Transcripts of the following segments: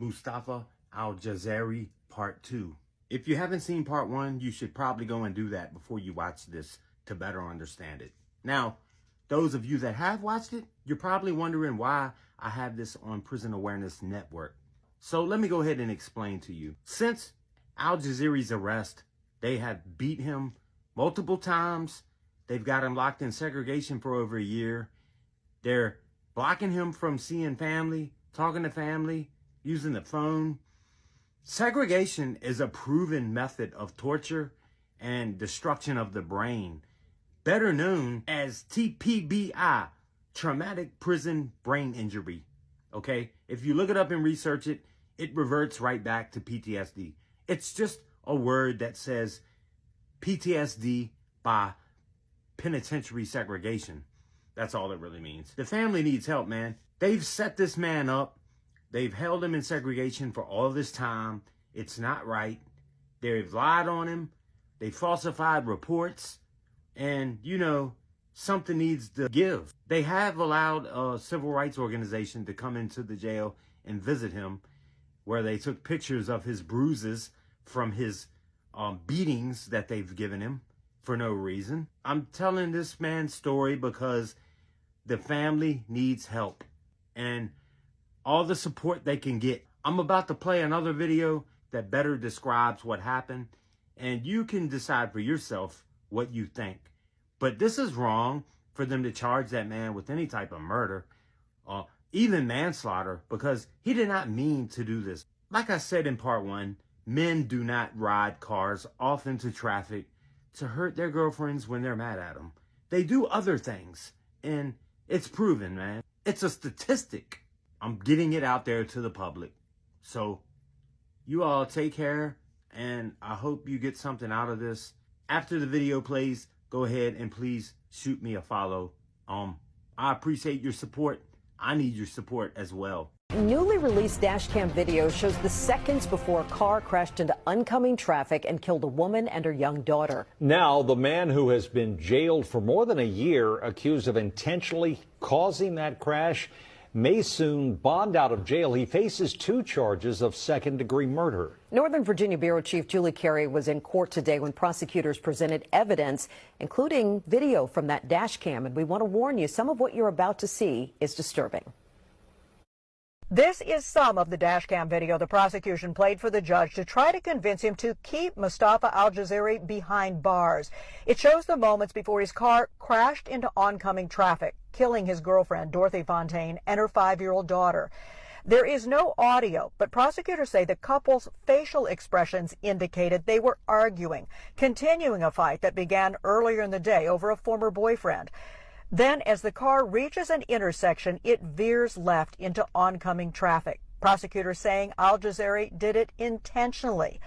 Mustafa Al-Jazari Part 2. If you haven't seen Part 1, you should probably go and do that before you watch this to better understand it. Now, those of you that have watched it, you're probably wondering why I have this on Prison Awareness Network. So let me go ahead and explain to you. Since Al-Jazari's arrest, they have beat him multiple times. They've got him locked in segregation for over a year. They're blocking him from seeing family, talking to family, using the phone. Segregation is a proven method of torture and destruction of the brain, better known as TPBI, traumatic prison brain injury. Okay? If you look it up and research it, it reverts right back to PTSD. It's just a word that says PTSD by penitentiary segregation. That's all it really means. The family needs help, man. They've set this man up. They've held him in segregation for all this time. It's not right. They've lied on him. They falsified reports. And, you know, something needs to give. They have allowed a civil rights organization to come into the jail and visit him, where they took pictures of his bruises from his beatings that they've given him for no reason. I'm telling this man's story because the family needs help and all the support they can get. I'm about to play another video that better describes what happened, and you can decide for yourself what you think. But this is wrong for them to charge that man with any type of murder, even manslaughter, because he did not mean to do this. Like I said in Part 1, men do not ride cars off into traffic to hurt their girlfriends when they're mad at them. They do other things, and it's proven, man. It's a statistic. I'm getting it out there to the public. So you all take care, and I hope you get something out of this. After the video plays, go ahead and please shoot me a follow. I appreciate your support. I need your support as well. Newly released dashcam video shows the seconds before a car crashed into oncoming traffic and killed a woman and her young daughter. Now, the man who has been jailed for more than a year, accused of intentionally causing that crash, may soon bond out of jail. He faces 2 charges of second-degree murder. Northern Virginia Bureau Chief Julie Carey was in court today when prosecutors presented evidence, including video from that dashcam. And we want to warn you, some of what you're about to see is disturbing. This is some of the dashcam video the prosecution played for the judge to try to convince him to keep Mustafa Al-Jazari behind bars. It shows the moments before his car crashed into oncoming traffic, killing his girlfriend, Dorothy Fontaine, and her 5-year-old daughter. There is no audio, but prosecutors say the couple's facial expressions indicated they were arguing, continuing a fight that began earlier in the day over a former boyfriend. Then, as the car reaches an intersection, it veers left into oncoming traffic. Prosecutors saying Al-Jazari did it intentionally.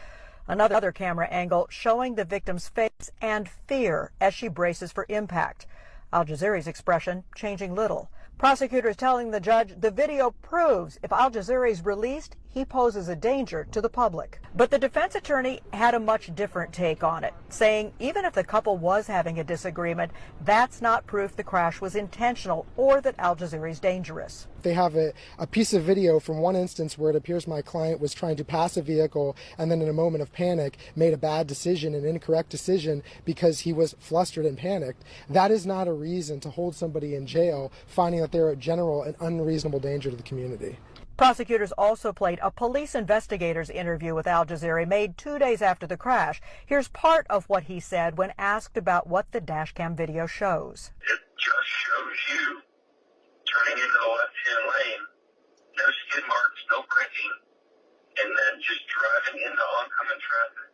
Another camera angle showing the victim's face and fear as she braces for impact. Al-Jazari's expression changing little. Prosecutors telling the judge the video proves if Al-Jazari is released, he poses a danger to the public. But the defense attorney had a much different take on it, saying even if the couple was having a disagreement, that's not proof the crash was intentional or that Al-Jazari is dangerous. They have a piece of video from one instance where it appears my client was trying to pass a vehicle and then in a moment of panic made a bad decision, an incorrect decision, because he was flustered and panicked. That is not a reason to hold somebody in jail, finding that they're a general and unreasonable danger to the community. Prosecutors also played a police investigator's interview with Al-Jazari made 2 days after the crash. Here's part of what he said when asked about what the dashcam video shows. It just shows you turning into the left-hand lane, no skid marks, no braking, and then just driving into oncoming traffic.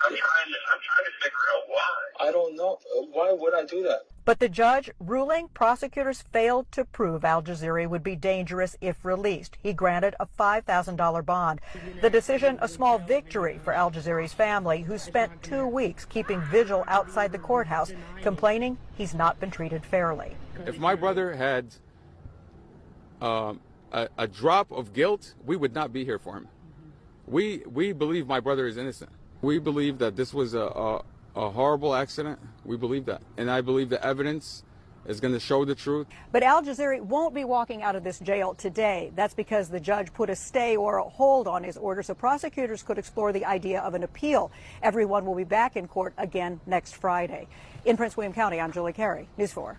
I'm trying to figure out why. I don't know. Why would I do that? But the judge ruling prosecutors failed to prove Al-Jazari would be dangerous if released. He granted a $5,000 bond. The decision a small victory for Al-Jazari's family, who spent 2 weeks keeping vigil outside the courthouse, complaining he's not been treated fairly. If my brother had a drop of guilt, we would not be here for him. We believe my brother is innocent. We believe that this was a horrible accident. We believe that. And I believe the evidence is going to show the truth. But Al-Jazari won't be walking out of this jail today. That's because the judge put a stay or a hold on his order so prosecutors could explore the idea of an appeal. Everyone will be back in court again next Friday. In Prince William County, I'm Julie Carey, News 4.